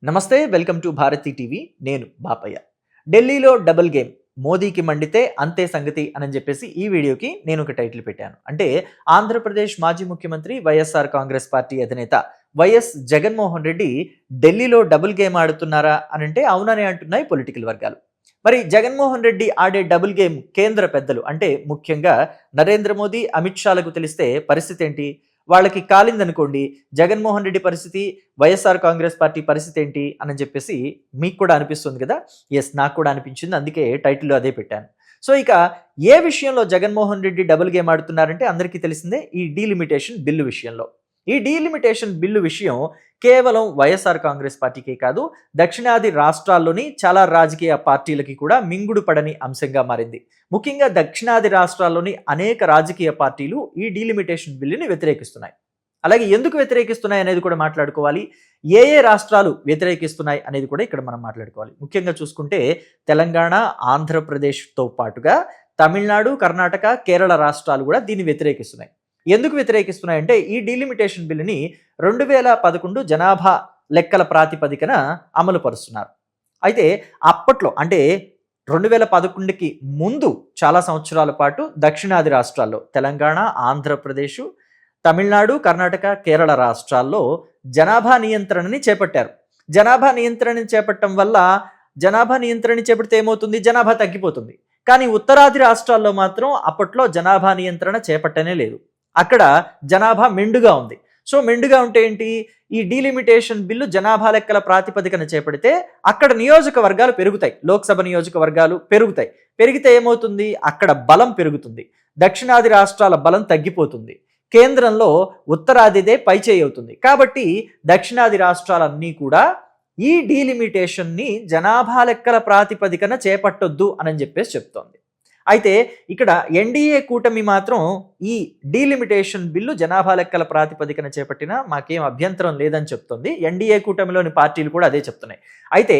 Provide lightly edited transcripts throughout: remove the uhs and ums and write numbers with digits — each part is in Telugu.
నమస్తే, వెల్కమ్ టు భారతి టీవీ. నేను బాపయ్య. ఢిల్లీలో డబుల్ గేమ్, మోదీకి మండితే అంతే సంగతి అని చెప్పేసి ఈ వీడియోకి నేను ఒక టైటిల్ పెట్టాను. అంటే ఆంధ్రప్రదేశ్ మాజీ ముఖ్యమంత్రి వైఎస్ఆర్ కాంగ్రెస్ పార్టీ అధినేత వైఎస్ జగన్మోహన్ రెడ్డి ఢిల్లీలో డబుల్ గేమ్ ఆడుతున్నారా అని అంటే అవునని అంటున్నాయి పొలిటికల్ వర్గాలు. మరి జగన్మోహన్ రెడ్డి ఆడే డబుల్ గేమ్ కేంద్ర పెద్దలు అంటే ముఖ్యంగా నరేంద్ర మోదీ, అమిత్ షాలకు తెలిస్తే పరిస్థితి ఏంటి? వాళ్ళకి కాలిందనుకోండి, జగన్మోహన్ రెడ్డి పరిస్థితి, వైఎస్ఆర్ కాంగ్రెస్ పార్టీ పరిస్థితి ఏంటి అని చెప్పేసి మీకు కూడా అనిపిస్తుంది కదా. ఎస్, నాకు కూడా అనిపించింది, అందుకే టైటిల్లో అదే పెట్టాను. సో ఇక ఏ విషయంలో జగన్మోహన్ రెడ్డి డబుల్ గేమ్ ఆడుతున్నారంటే అందరికీ తెలిసిందే, ఈ డీలిమిటేషన్ బిల్లు విషయంలో. ఈ డీలిమిటేషన్ బిల్లు విషయం కేవలం వైఎస్ఆర్ కాంగ్రెస్ పార్టీకే కాదు, దక్షిణాది రాష్ట్రాల్లోని చాలా రాజకీయ పార్టీలకి కూడా మింగుడు పడని అంశంగా మారింది. ముఖ్యంగా దక్షిణాది రాష్ట్రాల్లోని అనేక రాజకీయ పార్టీలు ఈ డీలిమిటేషన్ బిల్లుని వ్యతిరేకిస్తున్నాయి. అలాగే ఎందుకు వ్యతిరేకిస్తున్నాయి అనేది కూడా మాట్లాడుకోవాలి. ఏ రాష్ట్రాలు వ్యతిరేకిస్తున్నాయి అనేది కూడా ఇక్కడ మనం మాట్లాడుకోవాలి. ముఖ్యంగా చూసుకుంటే తెలంగాణ, ఆంధ్రప్రదేశ్తో పాటుగా తమిళనాడు, కర్ణాటక, కేరళ రాష్ట్రాలు కూడా దీన్ని వ్యతిరేకిస్తున్నాయి. ఎందుకు వ్యతిరేకిస్తున్నాయంటే ఈ డీలిమిటేషన్ బిల్లుని 2011 జనాభా లెక్కల ప్రాతిపదికన అమలు పరుస్తున్నారు. అయితే అప్పట్లో అంటే 2011కి ముందు చాలా సంవత్సరాల పాటు దక్షిణాది రాష్ట్రాల్లో తెలంగాణ, ఆంధ్రప్రదేశ్, తమిళనాడు, కర్ణాటక, కేరళ రాష్ట్రాల్లో జనాభా నియంత్రణని చేపట్టారు. జనాభా నియంత్రణని చేపట్టడం వల్ల జనాభా నియంత్రణ చేపడితే ఏమవుతుంది? జనాభా తగ్గిపోతుంది. కానీ ఉత్తరాది రాష్ట్రాల్లో మాత్రం అప్పట్లో జనాభా నియంత్రణ చేపట్టనే లేదు. అక్కడ జనాభా మెండుగా ఉంది. సో మెండుగా ఉంటే ఏంటి? ఈ డీలిమిటేషన్ బిల్లు జనాభా లెక్కల ప్రాతిపదికన చేపడితే అక్కడ నియోజకవర్గాలు పెరుగుతాయి, లోక్సభ నియోజకవర్గాలు పెరుగుతాయి. పెరిగితే ఏమవుతుంది? అక్కడ బలం పెరుగుతుంది. దక్షిణాది రాష్ట్రాల బలం తగ్గిపోతుంది. కేంద్రంలో ఉత్తరాదిదే పైచేయి అవుతుంది. కాబట్టి దక్షిణాది రాష్ట్రాలన్నీ కూడా ఈ డీలిమిటేషన్ని జనాభా లెక్కల ప్రాతిపదికన చేపట్టొద్దు అని చెప్పేసి చెప్తోంది. అయితే ఇక్కడ ఎన్డీఏ కూటమి మాత్రం ఈ డీలిమిటేషన్ బిల్లు జనాభా లెక్కల ప్రాతిపదికన చేపట్టినా మాకేం అభ్యంతరం లేదని చెప్తుంది. ఎన్డీఏ కూటమిలోని పార్టీలు కూడా అదే చెప్తున్నాయి. అయితే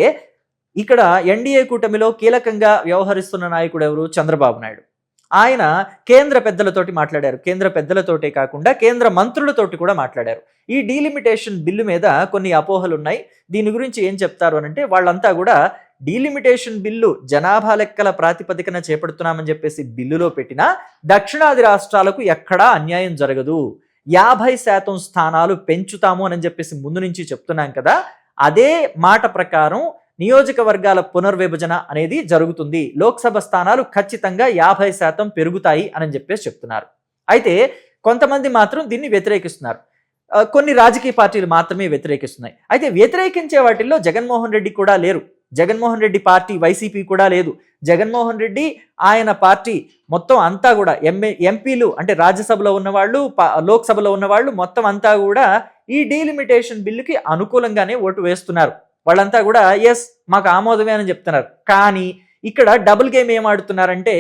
ఇక్కడ ఎన్డీఏ కూటమిలో కీలకంగా వ్యవహరిస్తున్న నాయకుడు ఎవరు? చంద్రబాబు నాయుడు. ఆయన కేంద్ర పెద్దలతోటి మాట్లాడారు. కేంద్ర పెద్దలతోటే కాకుండా కేంద్ర మంత్రులతోటి కూడా మాట్లాడారు. ఈ డీలిమిటేషన్ బిల్లు మీద కొన్ని అపోహలు ఉన్నాయి. దీని గురించి ఏం చెప్తారు అని అంటే, వాళ్ళంతా కూడా డీలిమిటేషన్ బిల్లు జనాభా లెక్కల ప్రాతిపదికన చేపడుతున్నామని చెప్పేసి బిల్లులో పెట్టినా దక్షిణాది రాష్ట్రాలకు ఎక్కడా అన్యాయం జరగదు, 50% స్థానాలు పెంచుతాము అని చెప్పేసి ముందు నుంచి చెప్తున్నాం కదా. అదే మాట ప్రకారం నియోజకవర్గాల పునర్విభజన అనేది జరుగుతుంది. లోక్సభ స్థానాలు ఖచ్చితంగా 50% పెరుగుతాయి అని చెప్పేసి చెప్తున్నారు. అయితే కొంతమంది మాత్రం దీన్ని వ్యతిరేకిస్తున్నారు. కొన్ని రాజకీయ పార్టీలు మాత్రమే వ్యతిరేకిస్తున్నాయి. అయితే వ్యతిరేకించే వాటిల్లో జగన్మోహన్ రెడ్డి కూడా లేరు. జగన్మోహన్ రెడ్డి పార్టీ వైసీపీ కూడా లేదు. జగన్మోహన్ రెడ్డి, ఆయన పార్టీ మొత్తం అంతా కూడా ఎంపీలు అంటే రాజ్యసభలో ఉన్నవాళ్ళు, లోక్సభలో ఉన్నవాళ్ళు మొత్తం అంతా కూడా ఈ డీలిమిటేషన్ బిల్లుకి అనుకూలంగానే ఓటు వేస్తున్నారు. వాళ్ళంతా కూడా ఎస్ మాకు ఆమోదమే అని చెప్తున్నారు. కానీ ఇక్కడ డబుల్ గేమ్ ఏం ఆడుతున్నారంటే,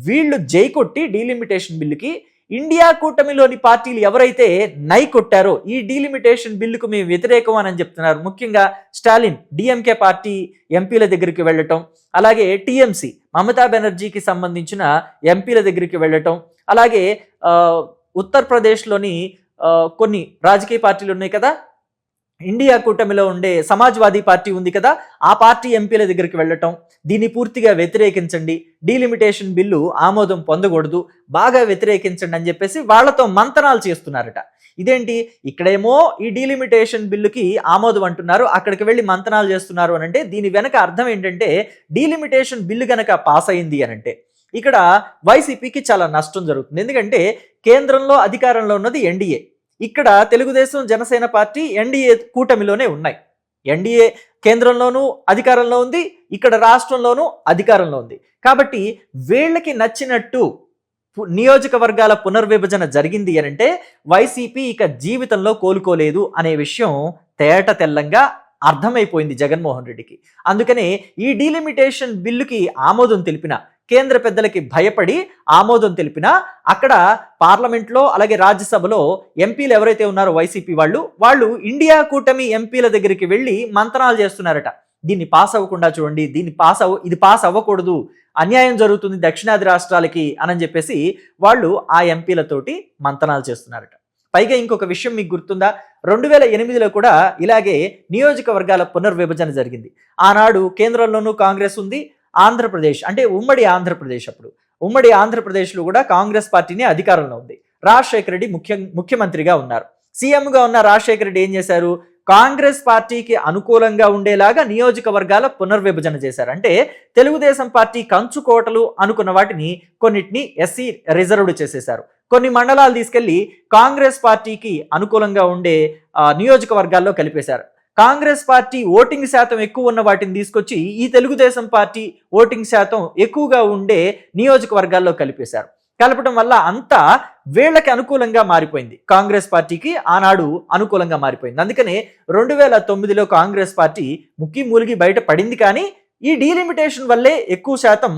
వీళ్ళు జై కొట్టి డీలిమిటేషన్ బిల్లుకి ఇండియా కూటమిలోని పార్టీలు ఎవరైతే నై కొట్టారో ఈ డీలిమిటేషన్ బిల్లుకు మేము వ్యతిరేకం అని చెప్తున్నారు. ముఖ్యంగా స్టాలిన్ డిఎంకే పార్టీ ఎంపీల దగ్గరికి వెళ్ళటం, అలాగే టీఎంసీ మమతా బెనర్జీకి సంబంధించిన ఎంపీల దగ్గరికి వెళ్ళటం, అలాగే ఉత్తరప్రదేశ్లోని కొన్ని రాజకీయ పార్టీలు ఉన్నాయి కదా, ఇండియా కూటమిలో ఉండే సమాజ్వాదీ పార్టీ ఉంది కదా, ఆ పార్టీ ఎంపీల దగ్గరికి వెళ్ళటం, దీన్ని పూర్తిగా వ్యతిరేకించండి, డీలిమిటేషన్ బిల్లు ఆమోదం పొందకూడదు, బాగా వ్యతిరేకించండి అని చెప్పేసి వాళ్లతో మంతనాలు చేస్తున్నారట. ఇదేంటి? ఇక్కడేమో ఈ డీలిమిటేషన్ బిల్లుకి ఆమోదం అంటున్నారు, అక్కడికి వెళ్ళి మంతనాలు చేస్తున్నారు అని అంటే దీని వెనక అర్థం ఏంటంటే, డీలిమిటేషన్ బిల్లు గనక పాస్ అయింది అని అంటే ఇక్కడ వైసీపీకి చాలా నష్టం జరుగుతుంది. ఎందుకంటే కేంద్రంలో అధికారంలో ఉన్నది ఎన్డీఏ, ఇక్కడ తెలుగుదేశం, జనసేన పార్టీ ఎన్డీఏ కూటమిలోనే ఉన్నాయి. ఎన్డీఏ కేంద్రంలోనూ అధికారంలో ఉంది, ఇక్కడ రాష్ట్రంలోనూ అధికారంలో ఉంది. కాబట్టి వీళ్ళకి నచ్చినట్టు నియోజకవర్గాల పునర్విభజన జరిగింది అని అంటే వైసీపీ ఇక జీవితంలో కోలుకోలేదు అనే విషయం తేట తెల్లంగా అర్థమైపోయింది జగన్మోహన్ రెడ్డికి. అందుకనే ఈ డీలిమిటేషన్ బిల్లుకి ఆమోదం తెలిపిన కేంద్ర పెద్దలకి భయపడి ఆమోదం తెలిపినా అక్కడ పార్లమెంట్లో అలాగే రాజ్యసభలో ఎంపీలు ఎవరైతే ఉన్నారో వైసీపీ వాళ్ళు ఇండియా కూటమి ఎంపీల దగ్గరికి వెళ్ళి మంతనాలు చేస్తున్నారట. దీన్ని పాస్ అవ్వకుండా చూడండి, ఇది పాస్ అవ్వకూడదు, అన్యాయం జరుగుతుంది దక్షిణాది రాష్ట్రాలకి అని చెప్పేసి వాళ్ళు ఆ ఎంపీలతోటి మంతనాలు చేస్తున్నారట. పైగా ఇంకొక విషయం మీకు గుర్తుందా, 2008లో కూడా ఇలాగే నియోజకవర్గాల పునర్విభజన జరిగింది. ఆనాడు కేంద్రంలోనూ కాంగ్రెస్ ఉంది, ఆంధ్రప్రదేశ్ అంటే ఉమ్మడి ఆంధ్రప్రదేశ్, అప్పుడు ఉమ్మడి ఆంధ్రప్రదేశ్లో కూడా కాంగ్రెస్ పార్టీనే అధికారంలో ఉంది. రాజశేఖర రెడ్డి ముఖ్యమంత్రిగా ఉన్నారు. సీఎంగా ఉన్న రాజశేఖర రెడ్డి ఏం చేశారు, కాంగ్రెస్ పార్టీకి అనుకూలంగా ఉండేలాగా నియోజకవర్గాల పునర్విభజన చేశారు. అంటే తెలుగుదేశం పార్టీ కంచుకోటలు అనుకున్న వాటిని కొన్నిటిని ఎస్సీ రిజర్వ్డ్ చేసేశారు. కొన్ని మండలాలు తీసుకెళ్లి కాంగ్రెస్ పార్టీకి అనుకూలంగా ఉండే నియోజకవర్గాల్లో కలిపేశారు. కాంగ్రెస్ పార్టీ ఓటింగ్ శాతం ఎక్కువ ఉన్న వాటిని తీసుకొచ్చి ఈ తెలుగుదేశం పార్టీ ఓటింగ్ శాతం ఎక్కువగా ఉండే నియోజకవర్గాల్లో కలిపేశారు. కలపడం వల్ల అంతా వీళ్ళకి అనుకూలంగా మారిపోయింది, కాంగ్రెస్ పార్టీకి ఆనాడు అనుకూలంగా మారిపోయింది. అందుకనే 2009లో కాంగ్రెస్ పార్టీ ముక్కి మూలిగి బయట పడింది. కానీ ఈ డీలిమిటేషన్ వల్లే ఎక్కువ శాతం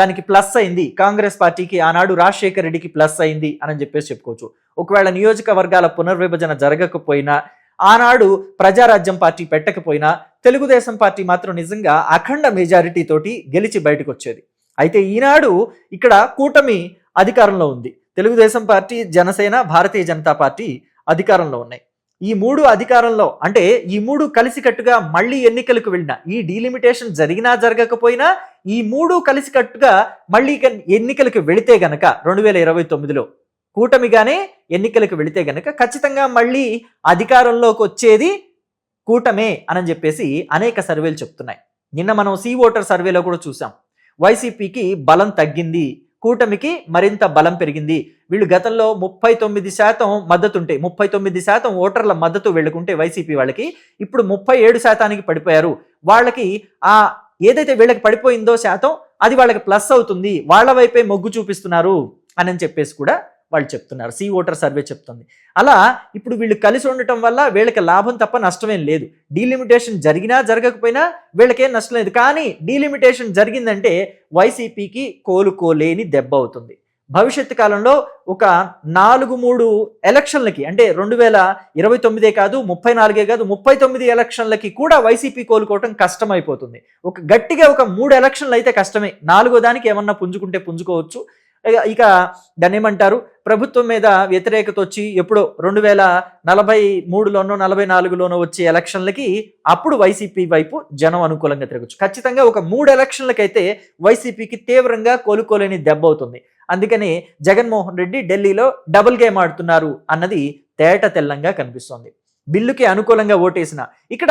దానికి ప్లస్ అయింది, కాంగ్రెస్ పార్టీకి ఆనాడు రాజశేఖర రెడ్డికి ప్లస్ అయింది అని చెప్పేసి చెప్పుకోవచ్చు. ఒకవేళ నియోజకవర్గాల పునర్విభజన జరగకపోయినా, ఆనాడు ప్రజారాజ్యం పార్టీ పెట్టకపోయినా, తెలుగుదేశం పార్టీ మాత్రం నిజంగా అఖండ మెజారిటీ తోటి గెలిచి బయటకు వచ్చేది. అయితే ఈనాడు ఇక్కడ కూటమి అధికారంలో ఉంది. తెలుగుదేశం పార్టీ, జనసేన, భారతీయ జనతా పార్టీ అధికారంలో ఉన్నాయి. ఈ మూడు అధికారంలో అంటే ఈ మూడు కలిసికట్టుగా మళ్ళీ ఎన్నికలకు వెళ్ళిన, ఈ డీలిమిటేషన్ జరిగినా జరగకపోయినా ఈ మూడు కలిసికట్టుగా మళ్ళీ ఎన్నికలకు వెళితే గనక 2029లో కూటమిగానే ఎన్నికలకు వెళితే గనక ఖచ్చితంగా మళ్ళీ అధికారంలోకి వచ్చేది కూటమే అని చెప్పేసి అనేక సర్వేలు చెప్తున్నాయి. నిన్న మనం సి ఓటర్ సర్వేలో కూడా చూసాం, వైసీపీకి బలం తగ్గింది, కూటమికి మరింత బలం పెరిగింది. వీళ్ళు గతంలో 39% మద్దతుంటే, 39% ఓటర్ల మద్దతు వెళ్ళకుంటే వైసీపీ వాళ్ళకి ఇప్పుడు 37%కి పడిపోయారు. వాళ్ళకి ఏదైతే వీళ్ళకి పడిపోయిందో శాతం అది వాళ్ళకి ప్లస్ అవుతుంది, వాళ్ళ వైపే మొగ్గు చూపిస్తున్నారు అని చెప్పేసి కూడా వాళ్ళు చెప్తున్నారు. సి ఓటర్ సర్వే చెప్తుంది. అలా ఇప్పుడు వీళ్ళు కలిసి ఉండటం వల్ల వీళ్ళకి లాభం తప్ప నష్టమేం లేదు. డీలిమిటేషన్ జరిగినా జరగకపోయినా వీళ్ళకేం నష్టం లేదు. కానీ డీలిమిటేషన్ జరిగిందంటే వైసీపీకి కోలుకోలేని దెబ్బ అవుతుంది. భవిష్యత్తు కాలంలో ఒక 4-3 ఎలక్షన్లకి, అంటే 2029 కాదు, 34 కాదు, 39 ఎలక్షన్లకి కూడా వైసీపీ కోలుకోవటం కష్టమైపోతుంది. గట్టిగా ఒక 3 ఎలక్షన్లు అయితే కష్టమే, 4వ దానికి ఏమన్నా పుంజుకుంటే పుంజుకోవచ్చు. ఇక దాన్ని ఏమంటారు, ప్రభుత్వం మీద వ్యతిరేకత వచ్చి ఎప్పుడో 2043లోనో 44లోనో వచ్చే ఎలక్షన్లకి అప్పుడు వైసీపీ వైపు జనం అనుకూలంగా తిరగచ్చు. ఖచ్చితంగా ఒక 3 ఎలక్షన్లకైతే వైసీపీకి తీవ్రంగా కోలుకోలేని దెబ్బ అవుతుంది. అందుకని జగన్మోహన్ రెడ్డి ఢిల్లీలో డబుల్ గేమ్ ఆడుతున్నారు అన్నది తేట తెల్లంగా కనిపిస్తోంది. బిల్లుకి అనుకూలంగా ఓటేసిన ఇక్కడ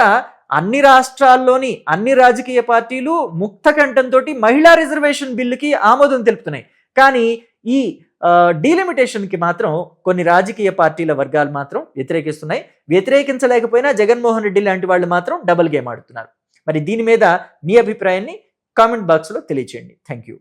అన్ని రాష్ట్రాల్లోని అన్ని రాజకీయ పార్టీలు ముక్త కంఠంతో మహిళా రిజర్వేషన్ బిల్లుకి ఆమోదం తెలుపుతున్నాయి. కానీ ఈ డీలిమిటేషన్కి మాత్రం కొన్ని రాజకీయ పార్టీల వర్గాలు మాత్రం వ్యతిరేకిస్తున్నాయి. వ్యతిరేకించలేకపోయినా జగన్మోహన్ రెడ్డి లాంటి వాళ్ళు మాత్రం డబుల్ గేమ్ ఆడుతున్నారు. మరి దీని మీద మీ అభిప్రాయాన్ని కామెంట్ బాక్స్లో తెలియచేయండి. Thank you.